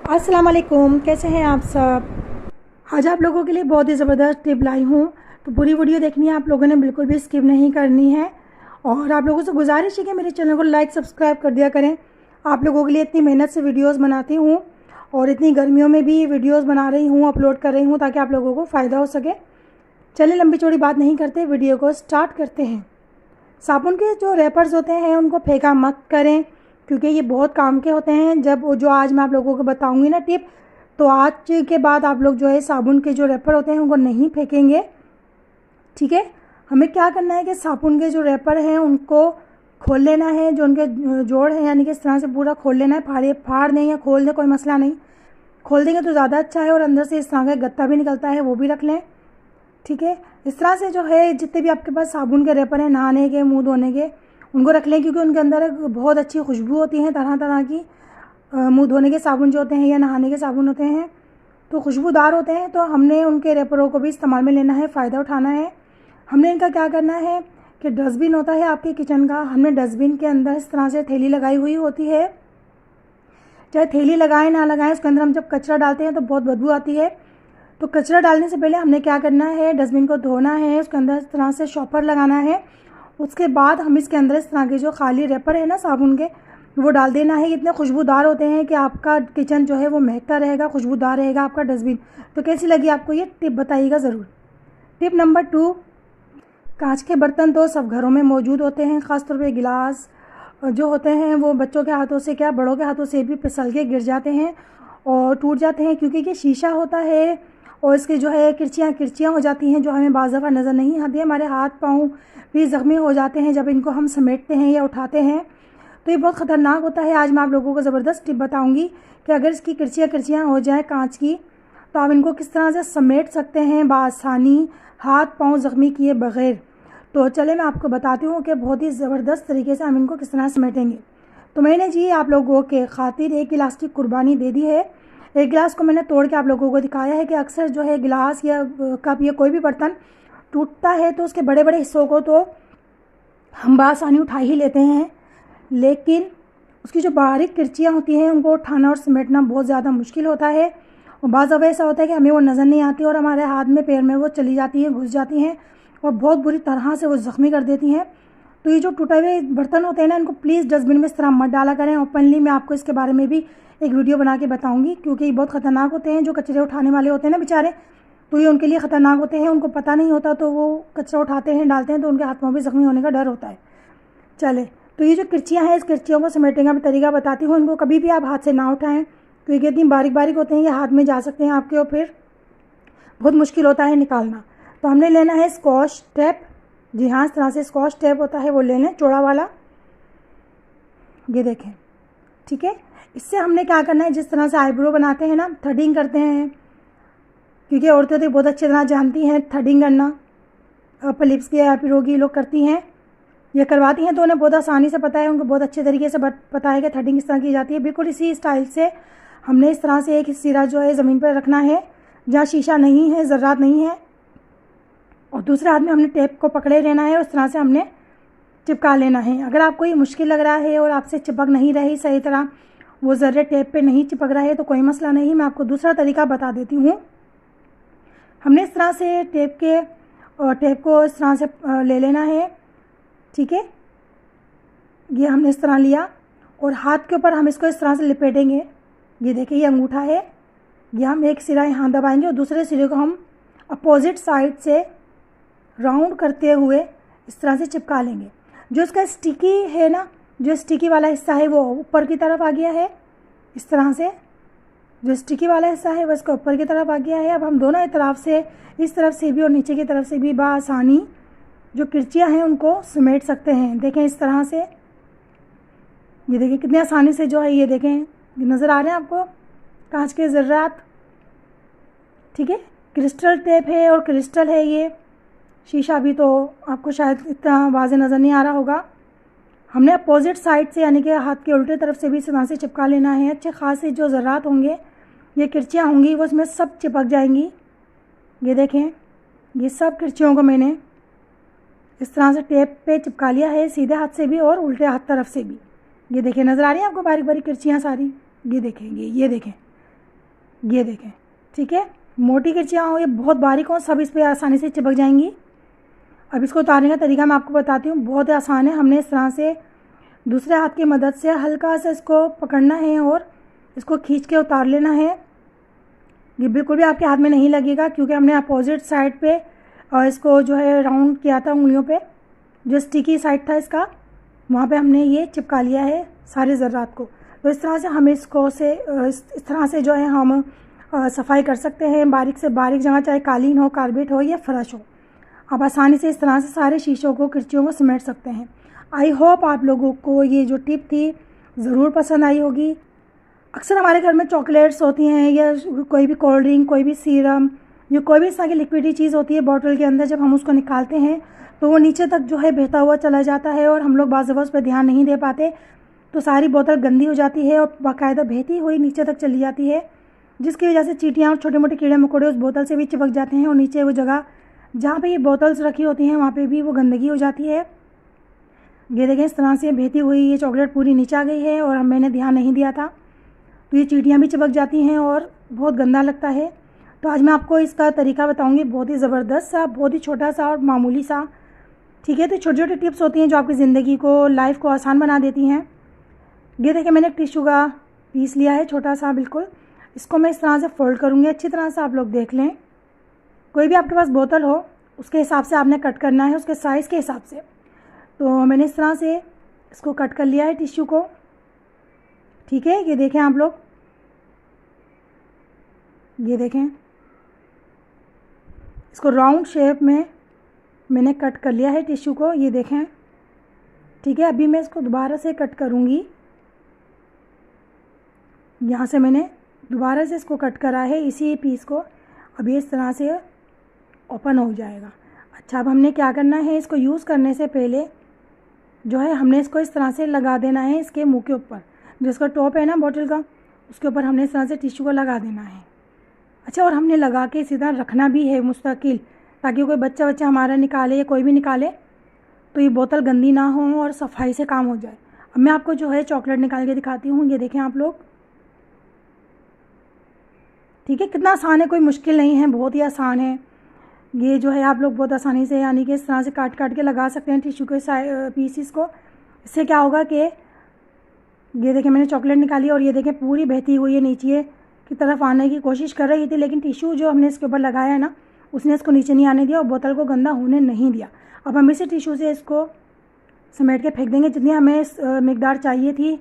अस्सलाम वालेकुम, कैसे हैं आप सब। आज आप लोगों के लिए बहुत ही ज़बरदस्त टिप लाई हूँ, तो पूरी वीडियो देखनी है आप लोगों ने, बिल्कुल भी स्किप नहीं करनी है। और आप लोगों से गुजारिश है कि मेरे चैनल को लाइक सब्सक्राइब कर दिया करें। आप लोगों के लिए इतनी मेहनत से वीडियोस बनाती हूँ और इतनी गर्मियों में भी वीडियोस बना रही हूँ, अपलोड कर रही हूँ ताकि आप लोगों को फ़ायदा हो सके। चलिए लंबी चौड़ी बात नहीं करते, वीडियो को स्टार्ट करते हैं। साबुन के जो रैपर्स होते हैं उनको फेंका मत करें, क्योंकि ये बहुत काम के होते हैं। जब जो आज मैं आप लोगों को बताऊंगी ना टिप, तो आज के बाद आप लोग जो है साबुन के जो रैपर होते हैं उनको नहीं फेंकेंगे, ठीक है। हमें क्या करना है कि साबुन के जो रैपर हैं उनको खोल लेना है, जो उनके जोड़ हैं यानी कि इस तरह से पूरा खोल लेना है। फाड़ दें या खोल दें, कोई मसला नहीं, खोल देंगे तो ज़्यादा अच्छा है। और अंदर से इस तरह का गत्ता भी निकलता है, वो भी रख लें, ठीक है। इस तरह से जो है जितने भी आपके पास साबुन के रैपर हैं नहाने के, मुंह धोने के, उनको रख लें, क्योंकि उनके अंदर बहुत अच्छी खुशबू होती है। तरह तरह की मुंह धोने के साबुन जो होते हैं या नहाने के साबुन होते हैं तो खुशबूदार होते हैं। तो हमने उनके रैपरों को भी इस्तेमाल में लेना है, फ़ायदा उठाना है। हमने इनका क्या करना है कि डस्टबिन होता है आपके किचन का, हमने डस्टबिन के अंदर इस तरह से थैली लगाई हुई होती है। चाहे थैली लगाएं ना लगाएं, उसके अंदर हम जब कचरा डालते हैं तो बहुत बदबू आती है। तो कचरा डालने से पहले हमने क्या करना है, डस्टबिन को धोना है, उसके अंदर इस तरह से शॉपर लगाना है। उसके बाद हम इसके अंदर इस तरह के जो खाली रैपर है ना साबुन के, वो डाल देना है। इतने खुशबूदार होते हैं कि आपका किचन जो है वो महकता रहेगा, खुशबूदार रहेगा आपका डस्टबिन। तो कैसी लगी आपको ये टिप, बताइएगा ज़रूर। टिप नंबर 2, कांच के बर्तन तो सब घरों में मौजूद होते हैं, ख़ासतौर पे गिलास जो होते हैं वो बच्चों के हाथों से क्या बड़ों के हाथों से भी फिसल के गिर जाते हैं और टूट जाते हैं, क्योंकि ये शीशा होता है और इसके जो है किरचियाँ हो जाती हैं जो हमें बाज़ दफ़ा नज़र नहीं आती है। हमारे हाथ पाँव भी ज़ख्मी हो जाते हैं जब इनको हम समेटते हैं या उठाते हैं, तो ये बहुत ख़तरनाक होता है। आज मैं आप लोगों को ज़बरदस्त टिप बताऊंगी कि अगर इसकी किरचियाँ हो जाए कांच की, तो आप इनको किस तरह से समेट सकते हैं बासानी, हाथ पाँव ज़ख्मी किए बग़ैर। तो चले मैं आपको बताती हूँ कि बहुत ही ज़बरदस्त तरीके से हम इनको किस तरह समेटेंगे। तो मैंने जी आप लोगों के खातिर 1 गिलास की कुर्बानी दे दी है। 1 गिलास को मैंने तोड़ के आप लोगों को दिखाया है कि अक्सर जो है गिलास या कप या कोई भी बर्तन टूटता है तो उसके बड़े बड़े हिस्सों को तो हम बासानी उठा ही लेते हैं, लेकिन उसकी जो बारीक किरचियाँ होती हैं उनको उठाना और समेटना बहुत ज़्यादा मुश्किल होता है। और बाज़ दफ़ा ऐसा होता है कि हमें वो नज़र नहीं आती और हमारे हाथ में पैर में वो चली जाती हैं, घुस जाती हैं और बहुत बुरी तरह से वो ज़ख्मी कर देती हैं। तो ये जो टूटे हुए बर्तन होते हैं ना, इनको प्लीज़ डस्टबिन में इस तरह मत डाला करें। ओपनली मैं आपको इसके बारे में भी एक वीडियो बना के बताऊंगी, क्योंकि ये बहुत ख़तरनाक होते हैं। जो कचरे उठाने वाले होते हैं ना बेचारे, तो ये उनके लिए ख़तरनाक होते हैं, उनको पता नहीं होता तो वो कचरा उठाते हैं, डालते हैं, तो उनके हाथ में भी ज़ख्मी होने का डर होता है। चले, तो ये जो किरचियाँ हैं, इस किरचियों को समेटने का तरीका बताती हूँ। इनको कभी भी आप हाथ से ना उठाएँ, क्योंकि इतनी बारीक बारीक होते हैं, ये हाथ में जा सकते हैं आपके और फिर बहुत मुश्किल होता है निकालना। तो हमने लेना है स्कॉच टेप। जी हाँ, इस तरह से स्कॉच टेप होता है, वो ले लें, चौड़ा वाला, ये देखें, ठीक है। इससे हमने क्या करना है, जिस तरह से आईब्रो बनाते हैं ना, थ्रेडिंग करते हैं, क्योंकि औरतें तो बहुत अच्छी तरह जानती हैं थ्रेडिंग करना, अपर लिप्स की आईब्रो की लोग करती हैं, ये करवाती हैं, तो उन्हें बहुत आसानी से पता है, उनको बहुत अच्छे तरीके से पता है कि थ्रेडिंग किस तरह की जाती है। बिल्कुल इसी स्टाइल से हमने इस तरह से एक सिरा जो है ज़मीन पर रखना है जहाँ शीशा नहीं है, ज़र्रात नहीं है, और दूसरे हाथ में हमने टेप को पकड़े रहना है, उस तरह से हमने चिपका लेना है। अगर आपको ये मुश्किल लग रहा है और आपसे चिपक नहीं रही सही तरह, वो ज़र्रे टेप पे नहीं चिपक रहा है, तो कोई मसला नहीं, मैं आपको दूसरा तरीका बता देती हूँ। हमने इस तरह से टेप को इस तरह से ले लेना है, ठीक है। ये हमने इस तरह लिया और हाथ के ऊपर हम इसको इस तरह से लिपेटेंगे। ये देखिए, ये अंगूठा है, ये हम एक सिरा यहाँ दबाएंगे और दूसरे सिरे को हम अपोजिट साइड से राउंड करते हुए इस तरह से चिपका लेंगे। जो इसका स्टिकी है ना, जो स्टिकी वाला हिस्सा है वो ऊपर की तरफ आ गया है, इस तरह से जो स्टिकी वाला हिस्सा है वो इसका ऊपर की तरफ आ गया है। अब हम दोनों तरफ से, इस तरफ से भी और नीचे की तरफ से भी बआसानी जो किरचियाँ हैं उनको समेट सकते हैं। देखें इस तरह से, ये देखें कितनी आसानी से जो है, ये देखें, ये नज़र आ रहे हैं आपको कांच के ज़र्रात, ठीक है। क्रिस्टल टेप है और क्रिस्टल है, ये शीशा भी तो आपको शायद इतना वाज़े नज़र नहीं आ रहा होगा। हमने अपोजिट साइड से यानी कि हाथ के उल्टे तरफ से भी वहाँ से चिपका लेना है। अच्छे खासे जो ज़र्रात होंगे, ये किरचियाँ होंगी, वो इसमें सब चिपक जाएंगी। ये देखें, ये सब किरचियों को मैंने इस तरह से टेप पे चिपका लिया है, सीधे हाथ से भी और उल्टे हाथ तरफ से भी। ये देखें, नज़र आ रही है आपको बारीक बारीक किरचियाँ सारी, ये देखेंगे, ये देखें, ये देखें, ठीक है। मोटी किरचियाँ हो या बहुत बारीक हो, सब इस पर आसानी से चिपक जाएंगी। अब इसको उतारने का तरीका मैं आपको बताती हूँ, बहुत आसान है। हमने इस तरह से दूसरे हाथ की मदद से हल्का सा इसको पकड़ना है और इसको खींच के उतार लेना है। ये बिल्कुल भी आपके हाथ में नहीं लगेगा, क्योंकि हमने अपोजिट साइड पे इसको जो है राउंड किया था उंगलियों पे, जो स्टिकी साइड था इसका, वहाँ पे हमने ये चिपका लिया है सारे ज़र्रात को। तो इस तरह से हम इसको से इस तरह से जो है हम सफाई कर सकते हैं, बारीक से बारीक जगह, चाहे कालीन हो, कारपेट हो या फर्श हो। आप आसानी से इस तरह से सारे शीशों को, किरचियों को समेट सकते हैं। आई होप आप लोगों को ये जो टिप थी ज़रूर पसंद आई होगी। अक्सर हमारे घर में चॉकलेट्स होती हैं या कोई भी कोल्ड ड्रिंक, कोई भी सीरम या कोई भी इस तरह की लिक्विडी चीज़ होती है बॉटल के अंदर, जब हम उसको निकालते हैं तो वो नीचे तक जो है बहता हुआ चला जाता है और हम लोग बाज़ दफ़ा उस पर ध्यान नहीं दे पाते, तो सारी बोतल गंदी हो जाती है और बाकायदा बहती हुई नीचे तक चली जाती है, जिसकी वजह से चींटियाँ और छोटे मोटे कीड़े मकोड़े उस बोतल से भी चिपक जाते हैं और नीचे वो जगह जहाँ पे ये बोतल्स रखी होती हैं वहाँ पे भी वो गंदगी हो जाती है। ये देखें, इस तरह से बहती हुई ये चॉकलेट पूरी नीचे आ गई है और मैंने ध्यान नहीं दिया था, तो ये चींटियाँ भी चिपक जाती हैं और बहुत गंदा लगता है। तो आज मैं आपको इसका तरीका बताऊंगी, बहुत ही ज़बरदस्त सा, बहुत ही छोटा सा और मामूली सा, ठीक है। तो छोटी छोटी टिप्स होती हैं जो आपकी ज़िंदगी को, लाइफ को आसान बना देती हैं। ये देखिए, मैंने एक टिश्यू का पीस लिया है छोटा सा बिल्कुल, इसको मैं इस तरह से फोल्ड करूँगी। अच्छी तरह से आप लोग देख लें, कोई भी आपके पास बोतल हो उसके हिसाब से आपने कट करना है, उसके साइज़ के हिसाब से। तो मैंने इस तरह से इसको कट कर लिया है टिश्यू को, ठीक है। ये देखें आप लोग, ये देखें, इसको राउंड शेप में मैंने कट कर लिया है टिश्यू को, ये देखें, ठीक है। अभी मैं इसको दोबारा से कट करूँगी, यहाँ से मैंने दोबारा से इसको कट करा है इसी पीस को। अभी इस तरह से ओपन हो जाएगा। अच्छा, अब हमने क्या करना है, इसको यूज़ करने से पहले जो है हमने इसको इस तरह से लगा देना है इसके मुंह के ऊपर, जिसका टॉप है ना बोतल का, उसके ऊपर हमने इस तरह से टिश्यू को लगा देना है। अच्छा, और हमने लगा के इसी तरह रखना भी है मुस्तकिल, ताकि कोई बच्चा हमारा निकाले या कोई भी निकाले तो ये बोतल गंदी ना हो और सफाई से काम हो जाए। अब मैं आपको जो है चॉकलेट निकाल के दिखाती हूँ। ये देखें आप लोग, ठीक है, कितना आसान है, कोई मुश्किल नहीं है, बहुत ही आसान है। ये जो है आप लोग बहुत आसानी से, यानी कि इस तरह से काट काट के लगा सकते हैं टिश्यू के पीसीस को। इससे क्या होगा कि ये देखें, मैंने चॉकलेट निकाली और ये देखें पूरी बहती हुई है, नीचे की तरफ आने की कोशिश कर रही थी, लेकिन टिश्यू जो हमने इसके ऊपर लगाया है ना, उसने इसको नीचे नहीं आने दिया और बोतल को गंदा होने नहीं दिया। अब हम इसी टिश्यू से इसको समेट के फेंक देंगे, जितनी हमें मिकदार चाहिए थी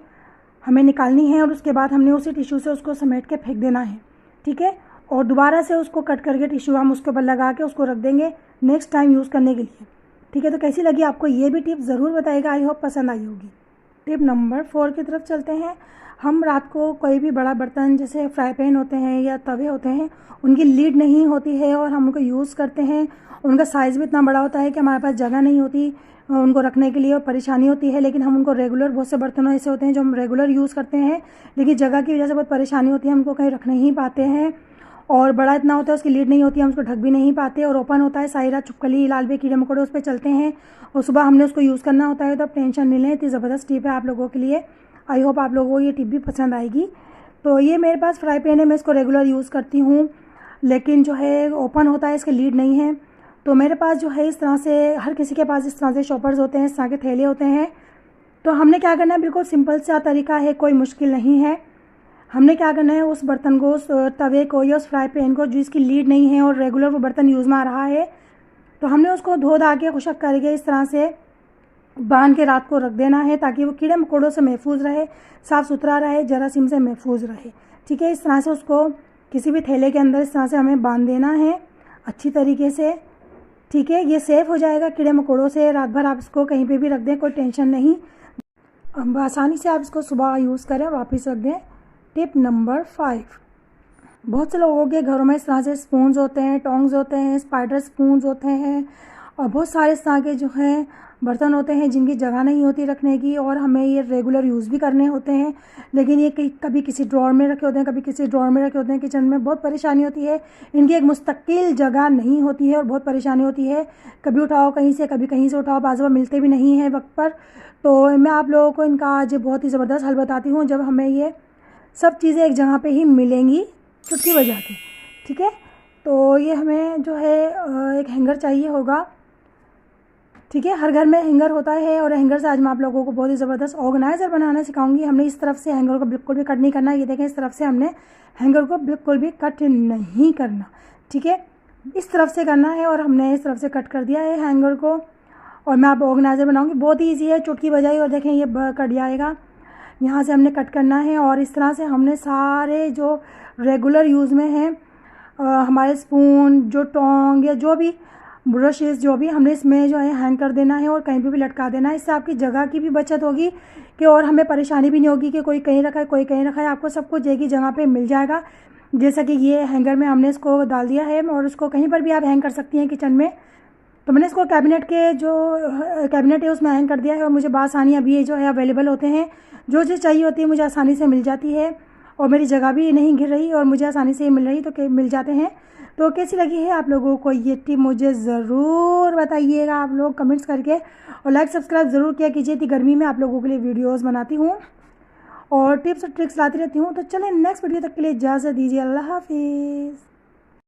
हमें निकालनी है, और उसके बाद हमने उसी टिश्यू से उसको समेट के फेंक देना है, ठीक है। और दोबारा से उसको कट करके टिश्यू हम उसके ऊपर लगा के उसको रख देंगे नेक्स्ट टाइम यूज़ करने के लिए, ठीक है। तो कैसी लगी आपको ये भी टिप ज़रूर बताइएगा, आई होप पसंद आई होगी। टिप नंबर 4 की तरफ चलते हैं। हम रात को कोई भी बड़ा बर्तन, जैसे फ्राई पैन होते हैं या तवे होते हैं, उनकी लीड नहीं होती है और हम उनको यूज़ करते हैं, उनका साइज़ भी इतना बड़ा होता है कि हमारे पास जगह नहीं होती उनको रखने के लिए और परेशानी होती है। लेकिन हम उनको रेगुलर, बहुत से बर्तन ऐसे होते हैं जो हम रेगुलर यूज़ करते हैं, लेकिन जगह की वजह से बहुत परेशानी होती है, हम उनको कहीं रख नहीं पाते हैं, और बड़ा इतना होता है उसकी लीड नहीं होती है, हम उसको ढक भी नहीं पाते, और ओपन होता है, सारी रात छुपकली, लाल बे, कीड़े मकोड़े उस पर चलते हैं और सुबह हमने उसको यूज़ करना होता है। तो आप टेंशन नहीं लें, इतनी ज़बरदस्त टिप है आप लोगों के लिए। आई होप आप लोगों को ये टिप भी पसंद आएगी। तो ये मेरे पास फ्राई पैन है, मैं इसको रेगुलर यूज़ करती हूँ, लेकिन जो है ओपन होता है, इसकी लीड नहीं है। तो मेरे पास जो है इस तरह से, हर किसी के पास इस तरह से शॉपर्स होते हैं, इस तरह के थैले होते हैं। तो हमने क्या करना है, बिल्कुल सिंपल सा तरीका है, कोई मुश्किल नहीं है। हमने क्या करना है, उस बर्तन को, उस तवे को या उस फ्राई पैन को जिसकी लीड नहीं है और रेगुलर वो बर्तन यूज़ में आ रहा है, तो हमने उसको धो धा के खुशक करके इस तरह से बांध के रात को रख देना है, ताकि वो कीड़े मकोड़ों से महफूज रहे, साफ़ सुथरा रहे, जरासीम से महफूज रहे, ठीक है। इस तरह से उसको किसी भी थैले के अंदर इस तरह से हमें बांध देना है अच्छी तरीके से, ठीक है। ये सेफ़ हो जाएगा कीड़े मकोड़ों से। रात भर आप इसको कहीं पे भी रख दें, कोई टेंशन नहीं, अब आसानी से आप इसको सुबह यूज़ करें, वापस रख दें। टिप नंबर 5, बहुत से लोगों के घरों में इस तरह से स्पून्स होते हैं, टोंग्स होते हैं, स्पाइडर स्पून्स होते हैं, और बहुत सारे इस तरह के जो हैं बर्तन होते हैं जिनकी जगह नहीं होती रखने की, और हमें ये रेगुलर यूज़ भी करने होते हैं, लेकिन ये कभी किसी ड्रॉर में रखे होते हैं, कभी किसी ड्रॉर में रखे होते हैं। किचन में बहुत परेशानी होती है, इनकी एक मुस्तकिल जगह नहीं होती है और बहुत परेशानी होती है, कभी उठाओ कहीं से, कभी कहीं से उठाओ, बाज़ मिलते भी नहीं हैं वक्त पर। तो मैं आप लोगों को इनका आज बहुत ही ज़बरदस्त हल बताती हूँ, जब हमें ये सब चीज़ें एक जगह पे ही मिलेंगी, चुटकी बजा के। ठीक है, तो ये हमें जो है एक हैंगर चाहिए होगा। ठीक है, हर घर में हैंगर होता है और हैंगर से आज मैं आप लोगों को बहुत ही ज़बरदस्त ऑर्गेनाइज़र बनाना सिखाऊंगी। हमने इस तरफ से हैंगर को बिल्कुल भी कट नहीं करना। ये देखें, इस तरफ से हमने हैंगर को बिल्कुल भी कट नहीं करना। ठीक है, इस तरफ से करना है और हमने इस तरफ से कट कर दिया है हैंगर को। और मैं आप ऑर्गेनाइज़र बनाऊंगी, बहुत ही ईजी है, चुटकी बजाई और देखें ये कट जाएगा। यहाँ से हमने कट करना है और इस तरह से हमने सारे जो रेगुलर यूज़ में हैं हमारे स्पून, जो टोंग या जो भी ब्रशेस, जो भी हमने इसमें जो है हैंग कर देना है और कहीं पे भी लटका देना है। इससे आपकी जगह की भी बचत होगी कि और हमें परेशानी भी नहीं होगी कि कोई कहीं रखा है कोई कहीं रखा है। आपको सब कुछ एक ही जगह पे मिल जाएगा। जैसा कि ये हैंगर में हमने इसको डाल दिया है और उसको कहीं पर भी आप हैंग कर सकती हैं किचन में। तो मैंने इसको कैबिनेट के जो कैबिनेट है उसमें हैंग कर दिया है और मुझे आसानी अभी ये जो है अवेलेबल होते हैं। जो चीज़ चाहिए होती है मुझे आसानी से मिल जाती है और मेरी जगह भी नहीं घिर रही और मुझे आसानी से मिल रही, तो मिल जाते हैं। तो कैसी लगी है आप लोगों को ये टिप मुझे ज़रूर बताइएगा आप लोग कमेंट्स करके, और लाइक सब्सक्राइब ज़रूर किया कीजिए। इतनी गर्मी में आप लोगों के लिए वीडियोस बनाती हूँ और टिप्स और ट्रिक्स लाती रहती हूँ। तो चलें नेक्स्ट वीडियो तक के लिए इजाज़त दीजिए। अल्लाह हाफिज़।